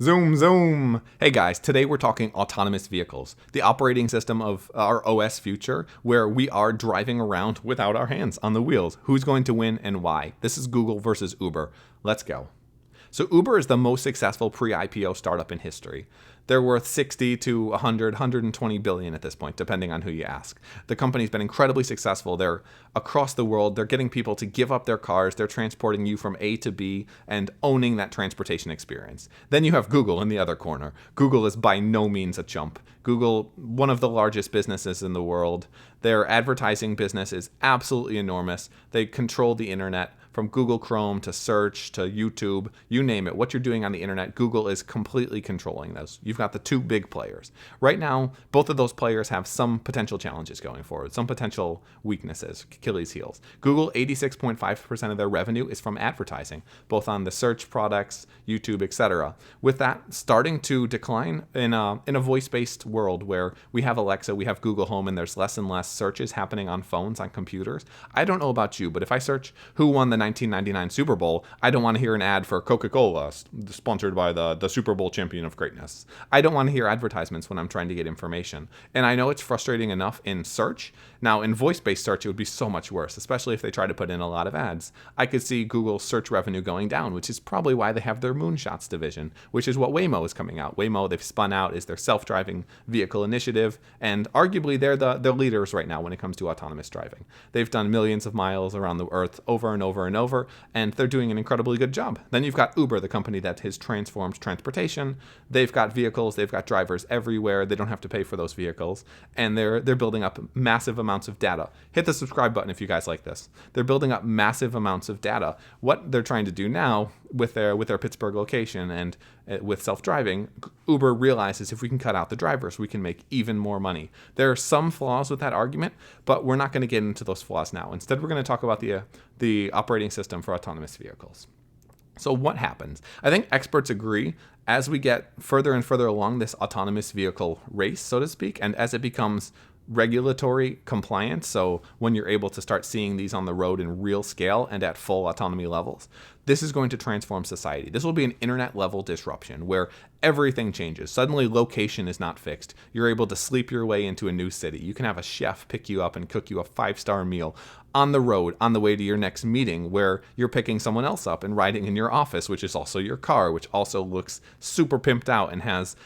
Zoom, zoom. Hey guys, today we're talking autonomous vehicles, the operating system of our OS future, where we are driving around without our hands on the wheels. Who's going to win and why? This is Google versus Uber. Let's go. So Uber is the most successful pre-IPO startup in history. They're worth 60 to 100, 120 billion at this point, depending on who you ask. The company's been incredibly successful. They're across the world. They're getting people to give up their cars. They're transporting you from A to B and owning that transportation experience. Then you have Google in the other corner. Google is by no means a chump. Google, one of the largest businesses in the world. Their advertising business is absolutely enormous. They control the internet. From Google Chrome to search to YouTube, you name it, what you're doing on the internet, Google is completely controlling those. You've got the two big players. Right now, both of those players have some potential challenges going forward, some potential weaknesses, Achilles heels. Google, 86.5% of their revenue is from advertising, both on the search products, YouTube, etc. With that starting to decline in a voice-based world where we have Alexa, we have Google Home, and there's less and less searches happening on phones, on computers. I don't know about you, but if I search who won the 1999 Super Bowl, I don't want to hear an ad for Coca-Cola, sponsored by the Super Bowl champion of greatness. I don't want to hear advertisements when I'm trying to get information. And I know it's frustrating enough in search. Now, in voice-based search, it would be so much worse, especially if they try to put in a lot of ads. I could see Google's search revenue going down, which is probably why they have their moonshots division, which is what Waymo is coming out. Waymo, they've spun out, is their self-driving vehicle initiative, and arguably they're the leaders right now when it comes to autonomous driving. They've done millions of miles around the earth over and over and over, and they're doing an incredibly good job. Then you've got Uber, the company that has transformed transportation. They've got vehicles, they've got drivers everywhere. They don't have to pay for those vehicles, and they're building up massive amounts of data. Hit the subscribe button if you guys like this. They're building up massive amounts of data. What they're trying to do now with their Pittsburgh location and with self-driving, Uber realizes if we can cut out the drivers, we can make even more money. There are some flaws with that argument, but we're not going to get into those flaws now. Instead, we're going to talk about the operating system for autonomous vehicles. So what happens? I think experts agree as we get further and further along this autonomous vehicle race, so to speak, and as it becomes regulatory compliance, so when you're able to start seeing these on the road in real scale and at full autonomy levels, this is going to transform society. This will be an internet level disruption where everything changes. Suddenly location is not fixed. You're able to sleep your way into a new city. You can have a chef pick you up and cook you a 5-star meal on the road, on the way to your next meeting, where you're picking someone else up and riding in your office, which is also your car, which also looks super pimped out and has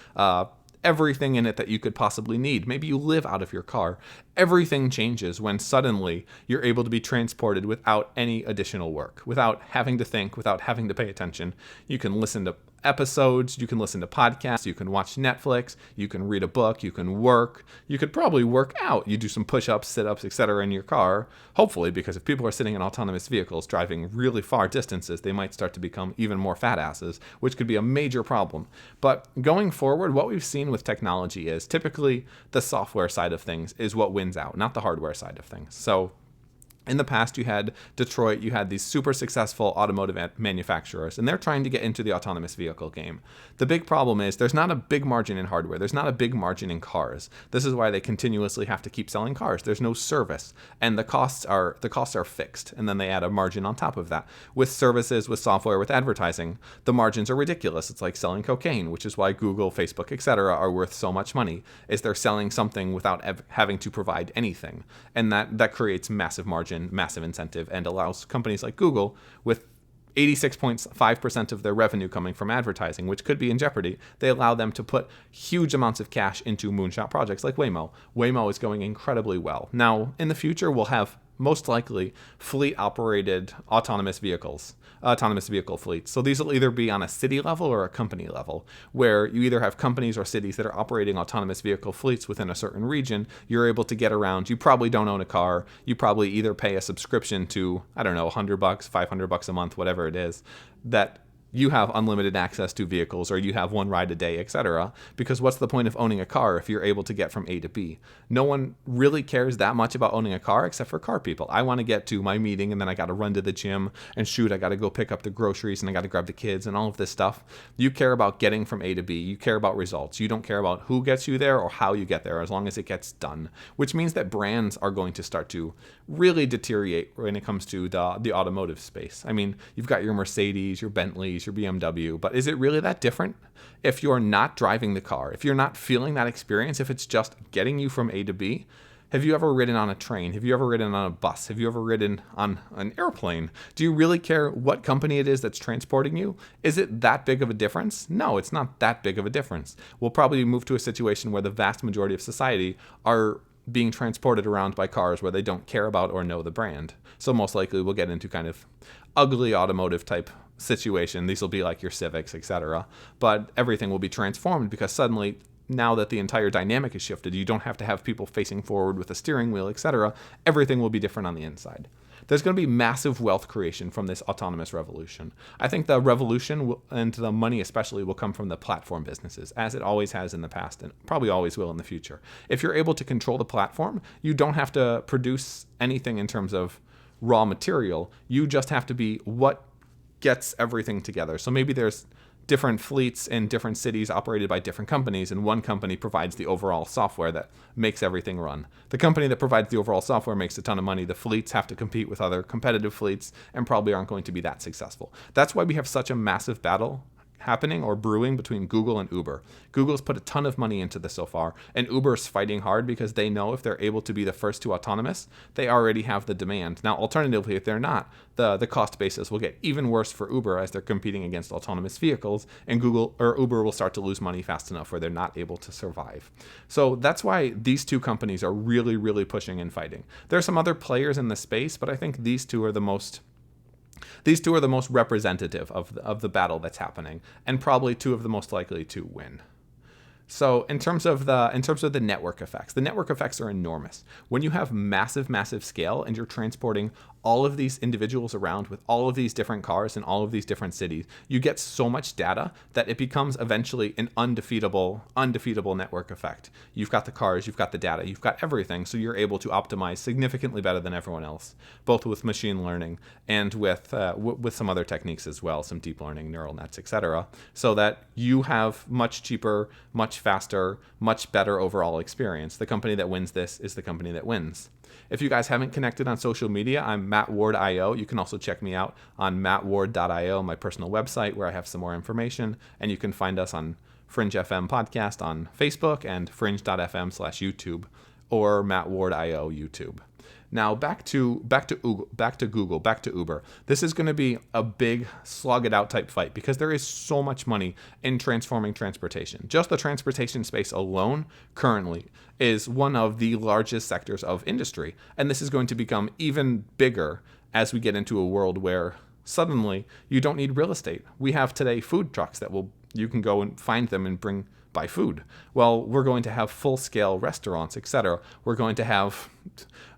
everything in it that you could possibly need. Maybe you live out of your car. Everything changes when suddenly you're able to be transported without any additional work, without having to think, without having to pay attention. You can listen to episodes, you can listen to podcasts, you can watch Netflix, you can read a book, you can work, you could probably work out. You do some push-ups, sit-ups, etc. in your car, hopefully, because if people are sitting in autonomous vehicles driving really far distances, they might start to become even more fat asses, which could be a major problem. But going forward, what we've seen with technology is typically the software side of things is what wins out, not the hardware side of things. So in the past, you had Detroit, you had these super successful automotive manufacturers, and they're trying to get into the autonomous vehicle game. The big problem is there's not a big margin in hardware. There's not a big margin in cars. This is why they continuously have to keep selling cars. There's no service, and the costs are fixed, and then they add a margin on top of that. With services, with software, with advertising, the margins are ridiculous. It's like selling cocaine, which is why Google, Facebook, etc. are worth so much money, is they're selling something without having to provide anything, and that creates massive margin, massive incentive, and allows companies like Google, with 86.5% of their revenue coming from advertising, which could be in jeopardy, they allow them to put huge amounts of cash into moonshot projects like Waymo. Waymo is going incredibly well. Now, in the future, we'll have most likely fleet-operated autonomous vehicle fleets. So these will either be on a city level or a company level, where you either have companies or cities that are operating autonomous vehicle fleets within a certain region. You're able to get around. You probably don't own a car. You probably either pay a subscription to, I don't know, $100, $500 a month, whatever it is, that you have unlimited access to vehicles, or you have one ride a day, etc. Because what's the point of owning a car if you're able to get from A to B? No one really cares that much about owning a car except for car people. I want to get to my meeting, and then I got to run to the gym, and shoot, I got to go pick up the groceries, and I got to grab the kids and all of this stuff. You care about getting from A to B. You care about results. You don't care about who gets you there or how you get there, as long as it gets done, which means that brands are going to start to really deteriorate when it comes to the automotive space. I mean, you've got your Mercedes, your Bentleys, Mercedes or BMW, but is it really that different if you're not driving the car, if you're not feeling that experience, if it's just getting you from A to B? Have you ever ridden on a train? Have you ever ridden on a bus? Have you ever ridden on an airplane? Do you really care what company it is that's transporting you? Is it that big of a difference? No, it's not that big of a difference. We'll probably move to a situation where the vast majority of society are being transported around by cars where they don't care about or know the brand. So most likely we'll get into kind of ugly automotive type situation. These will be like your Civics, etc. But everything will be transformed because suddenly, now that the entire dynamic is shifted, you don't have to have people facing forward with a steering wheel, etc. Everything will be different on the inside. There's going to be massive wealth creation from this autonomous revolution. I think the revolution and the money especially will come from the platform businesses, as it always has in the past and probably always will in the future. If you're able to control the platform, you don't have to produce anything in terms of raw material. You just have to be what gets everything together. So maybe there's different fleets in different cities operated by different companies, and one company provides the overall software that makes everything run. The company that provides the overall software makes a ton of money. The fleets have to compete with other competitive fleets and probably aren't going to be that successful. That's why we have such a massive battle happening or brewing between Google and Uber. Google's put a ton of money into this so far, and Uber's fighting hard because they know if they're able to be the first to autonomous, they already have the demand. Now, alternatively, if they're not, the cost basis will get even worse for Uber as they're competing against autonomous vehicles, and Google or Uber will start to lose money fast enough where they're not able to survive. So that's why these two companies are really, really pushing and fighting. There are some other players in the space, but I think these two are the most representative of the battle that's happening, and probably two of the most likely to win. So in terms of the network effects are enormous. When you have massive scale and you're transporting all of these individuals around with all of these different cars in all of these different cities, you get so much data that it becomes eventually an undefeatable network effect. You've got the cars, you've got the data, you've got everything, so you're able to optimize significantly better than everyone else, both with machine learning and with some other techniques as well, some deep learning, neural nets, etc., so that you have much cheaper, much faster, much better overall experience. The company that wins this is the company that wins. If you guys haven't connected on social media, I'm Matt Ward IO. You can also check me out on mattward.io, my personal website, where I have some more information. And you can find us on Fringe FM Podcast on Facebook and fringe.fm/YouTube or Matt Ward IO YouTube. Now back to Google, back to Uber. This is going to be a big slog it out type fight because there is so much money in transforming transportation. Just the transportation space alone currently is one of the largest sectors of industry, and this is going to become even bigger as we get into a world where suddenly you don't need real estate. We have today food trucks you can go and find them and buy food. Well, we're going to have full-scale restaurants, etc. We're going to have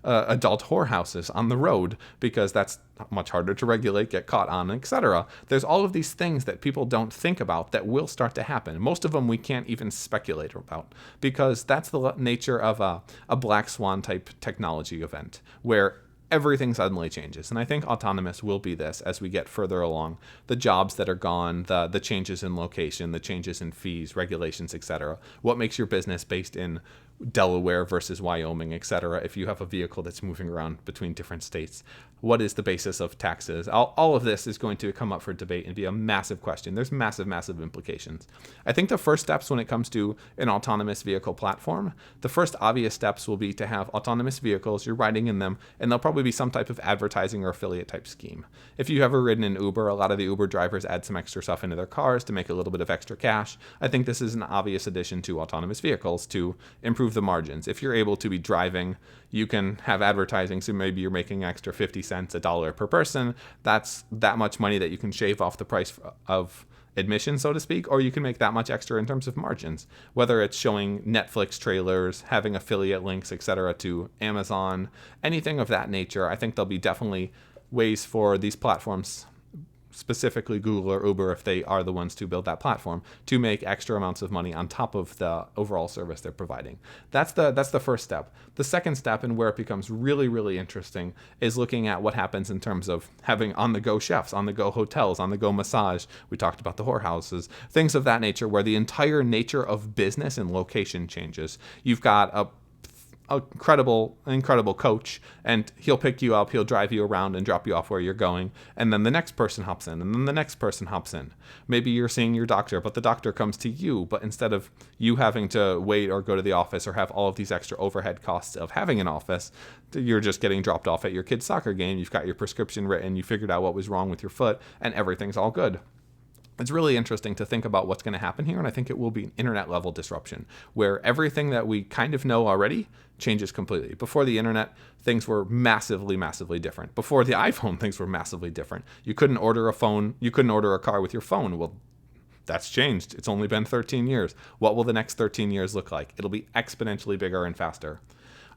adult whorehouses on the road because that's much harder to regulate, get caught on, etc. There's all of these things that people don't think about that will start to happen. Most of them we can't even speculate about because that's the nature of a black swan type technology event where everything suddenly changes. And I think autonomous will be this as we get further along. The jobs that are gone, the changes in location, the changes in fees, regulations, etc. What makes your business based in Delaware versus Wyoming, etc. If you have a vehicle that's moving around between different states, what is the basis of taxes? All of this is going to come up for debate and be a massive question. There's massive implications. I think the first steps when it comes to an autonomous vehicle platform, the first obvious steps will be to have autonomous vehicles, you're riding in them, and there'll probably be some type of advertising or affiliate type scheme. If you've ever ridden in Uber, a lot of the Uber drivers add some extra stuff into their cars to make a little bit of extra cash. I think this is an obvious addition to autonomous vehicles to improve the margins. If you're able to be driving, you can have advertising, so maybe you're making extra 50 cents, $1 per person. That's that much money that you can shave off the price of admission, so to speak, or you can make that much extra in terms of margins, whether it's showing Netflix trailers, having affiliate links, etc. to Amazon, anything of that nature. I think there'll be definitely ways for these platforms, specifically Google or Uber, if they are the ones to build that platform, to make extra amounts of money on top of the overall service they're providing. That's the first step. The second step, and where it becomes really interesting, is looking at what happens in terms of having on-the-go chefs, on-the-go hotels, on-the-go massage. We talked about the whorehouses, things of that nature, where the entire nature of business and location changes. You've got incredible coach, and he'll pick you up, he'll drive you around and drop you off where you're going, and then the next person hops in, and then the next person hops in. Maybe you're seeing your doctor, but the doctor comes to you, but instead of you having to wait or go to the office or have all of these extra overhead costs of having an office, you're just getting dropped off at your kid's soccer game, you've got your prescription written, you figured out what was wrong with your foot, and everything's all good. It's really interesting to think about what's going to happen here, and I think it will be an internet-level disruption, where everything that we kind of know already changes completely. Before the internet, things were massively, massively different. Before the iPhone, things were massively different. You couldn't order a car with your phone. Well, that's changed. It's only been 13 years. What will the next 13 years look like? It'll be exponentially bigger and faster.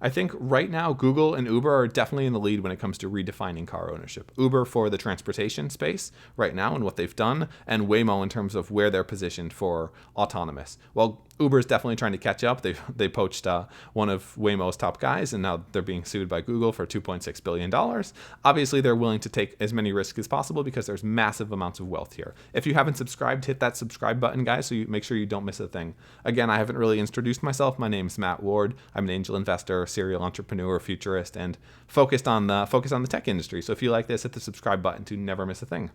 I think right now Google and Uber are definitely in the lead when it comes to redefining car ownership. Uber for the transportation space right now and what they've done, and Waymo in terms of where they're positioned for autonomous. Well, Uber is definitely trying to catch up. They poached one of Waymo's top guys, and now they're being sued by Google for $2.6 billion. Obviously, they're willing to take as many risks as possible because there's massive amounts of wealth here. If you haven't subscribed, hit that subscribe button, guys, so you make sure you don't miss a thing. Again, I haven't really introduced myself. My name's Matt Ward. I'm an angel investor, serial entrepreneur, futurist, and focused on the tech industry. So if you like this, hit the subscribe button to never miss a thing.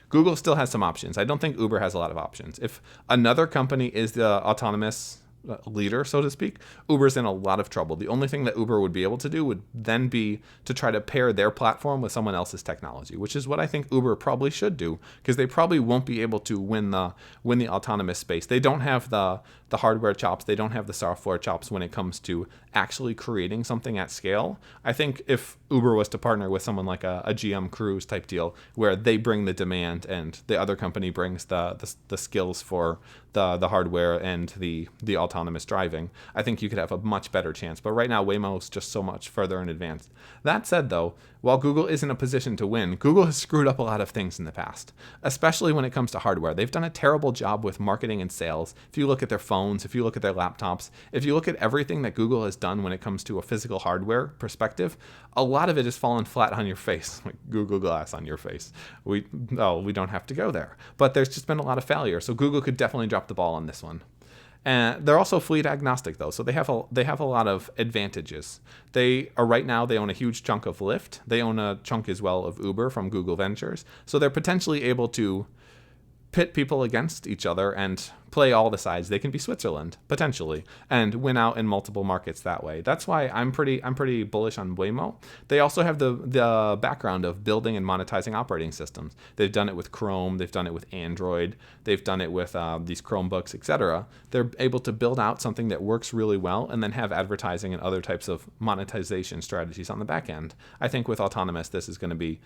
Google still has some options. I don't think Uber has a lot of options. If another company is the autonomous leader, so to speak, Uber's in a lot of trouble. The only thing that Uber would be able to do would then be to try to pair their platform with someone else's technology, which is what I think Uber probably should do, because they probably won't be able to win the autonomous space. They don't have the hardware chops, they don't have the software chops when it comes to actually creating something at scale. I think if Uber was to partner with someone like a GM Cruise type deal, where they bring the demand and the other company brings the skills for the hardware and the autonomous driving, I think you could have a much better chance. But right now, Waymo's just so much further in advance. That said, though, while Google is in a position to win, Google has screwed up a lot of things in the past, especially when it comes to hardware. They've done a terrible job with marketing and sales. If you look at their phones, if you look at their laptops, if you look at everything that Google has done when it comes to a physical hardware perspective, a lot of it has fallen flat on your face, like Google Glass on your face. We don't have to go there. But there's just been a lot of failure, so Google could definitely drop the ball on this one. And they're also fleet agnostic, though, so they have a lot of advantages. They are right now, they own a huge chunk of Lyft. They own a chunk as well of Uber from Google Ventures. So they're potentially able to pit people against each other and play all the sides. They can be Switzerland potentially and win out in multiple markets that way. That's why I'm pretty bullish on Waymo. They also have the background of building and monetizing operating systems. They've done it with Chrome, they've done it with Android, they've done it with these Chromebooks, etc. They're able to build out something that works really well and then have advertising and other types of monetization strategies on the back end. I think with autonomous, this is going to be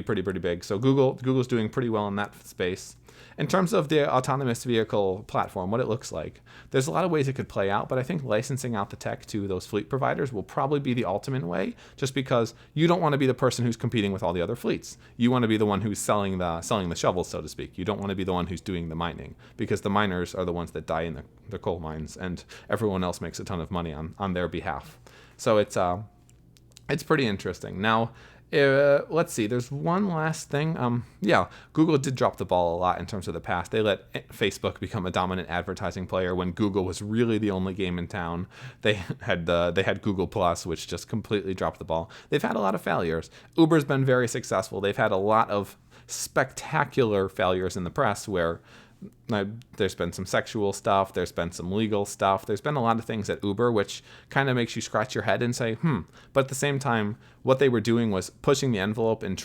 pretty big. So Google's doing pretty well in that space. In terms of the autonomous vehicle platform, what it looks like, there's a lot of ways it could play out, but I think licensing out the tech to those fleet providers will probably be the ultimate way, just because you don't want to be the person who's competing with all the other fleets. You want to be the one who's selling the shovels, so to speak. You don't want to be the one who's doing the mining, because the miners are the ones that die in the coal mines, and everyone else makes a ton of money on their behalf. So it's pretty interesting. Now, let's see, there's one last thing. Google did drop the ball a lot in terms of the past. They let Facebook become a dominant advertising player when Google was really the only game in town. They had Google Plus, which just completely dropped the ball. They've had a lot of failures. Uber's been very successful. They've had a lot of spectacular failures in the press where there's been some sexual stuff, there's been some legal stuff, there's been a lot of things at Uber which kind of makes you scratch your head and say, But at the same time, what they were doing was pushing the envelope and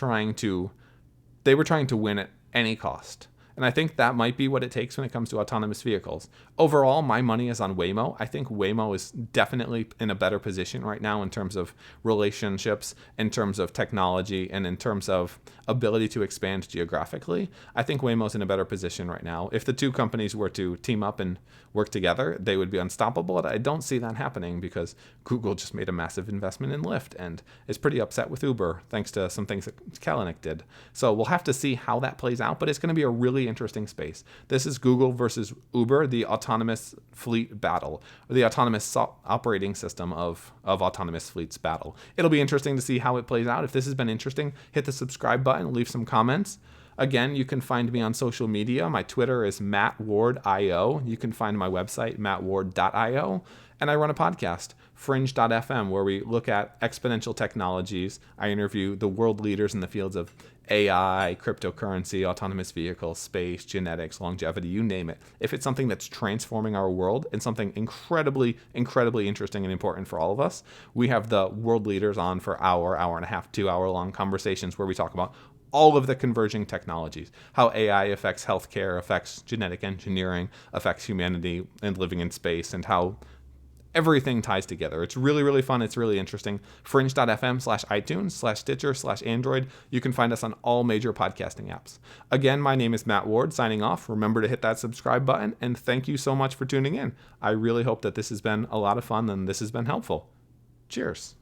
they were trying to win at any cost. And I think that might be what it takes when it comes to autonomous vehicles. Overall, my money is on Waymo. I think Waymo is definitely in a better position right now in terms of relationships, in terms of technology, and in terms of ability to expand geographically. I think Waymo's in a better position right now. If the two companies were to team up and work together, they would be unstoppable. But I don't see that happening because Google just made a massive investment in Lyft and is pretty upset with Uber thanks to some things that Kalanick did. So we'll have to see how that plays out, but it's going to be a really interesting space. This is Google versus Uber, the autonomous fleet battle, or the autonomous operating system of autonomous fleets battle. It'll be interesting to see how it plays out. If this has been interesting, hit the subscribe button, leave some comments. Again, you can find me on social media. My Twitter is mattwardIO. You can find my website, mattward.io. And I run a podcast, fringe.fm, where we look at exponential technologies. I interview the world leaders in the fields of AI, cryptocurrency, autonomous vehicles, space, genetics, longevity, you name it. If it's something that's transforming our world and something incredibly, incredibly interesting and important for all of us, we have the world leaders on for hour and a half, 2 hour long conversations where we talk about all of the converging technologies, how AI affects healthcare, affects genetic engineering, affects humanity and living in space, and how everything ties together. It's really, really fun. It's really interesting. Fringe.fm/iTunes/Stitcher/Android. You can find us on all major podcasting apps. Again, my name is Matt Ward, signing off. Remember to hit that subscribe button, and thank you so much for tuning in. I really hope that this has been a lot of fun and this has been helpful. Cheers.